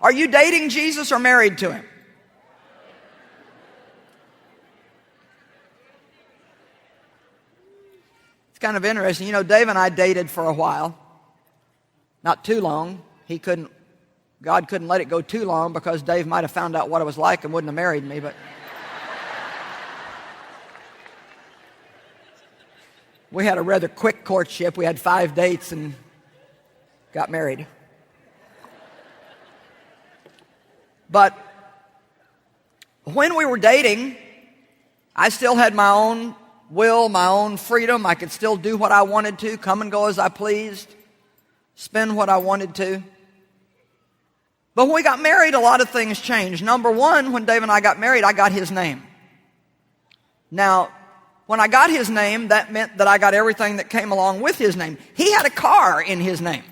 Are you dating Jesus or married to him? It's kind of interesting. You know, Dave and I dated for a while. Not too long. God couldn't let it go too long because Dave might have found out what it was like and wouldn't have married me, but we had a rather quick courtship. We had 5 dates and got married. But when we were dating, I still had my own will, my own freedom. I could still do what I wanted to, come and go as I pleased, spend what I wanted to. But when we got married, a lot of things changed. Number one, when Dave and I got married, I got his name. Now, when I got his name, that meant that I got everything that came along with his name. He had a car in his name.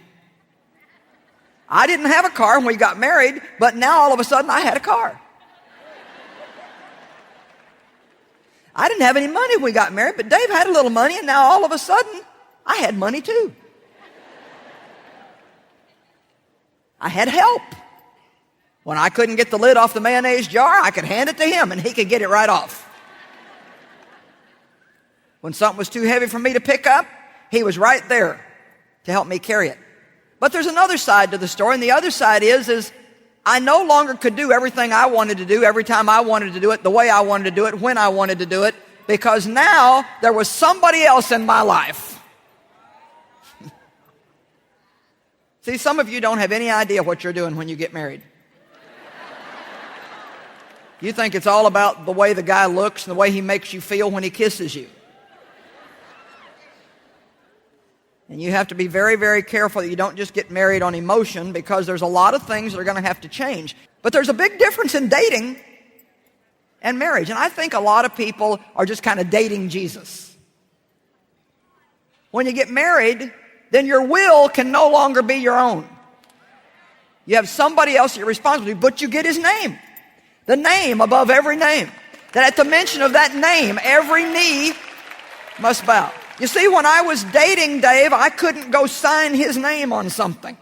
I didn't have a car when we got married, but now all of a sudden I had a car. I didn't have any money when we got married, but Dave had a little money, and now all of a sudden I had money too. I had help. When I couldn't get the lid off the mayonnaise jar, I could hand it to him and he could get it right off. When something was too heavy for me to pick up, he was right there to help me carry it. But there's another side to the story, and the other side is I no longer could do everything I wanted to do every time I wanted to do it, the way I wanted to do it, when I wanted to do it, because now there was somebody else in my life. See, some of you don't have any idea what you're doing when you get married. You think it's all about the way the guy looks and the way he makes you feel when he kisses you. And you have to be very, very careful that you don't just get married on emotion, because there's a lot of things that are going to have to change. But there's a big difference in dating and marriage. And I think a lot of people are just kind of dating Jesus. When you get married, then your will can no longer be your own. You have somebody else you're responsible to, but you get his name. The name above every name. That at the mention of that name, every knee must bow. You see, when I was dating Dave, I couldn't go sign his name on something.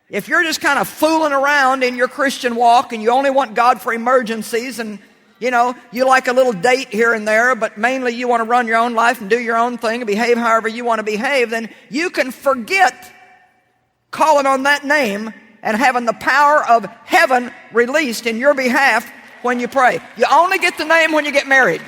If you're just kind of fooling around in your Christian walk and you only want God for emergencies, and you know, you like a little date here and there, but mainly you want to run your own life and do your own thing and behave however you want to behave, then you can forget calling on that name and having the power of heaven released in your behalf when you pray. You only get the name when you get married.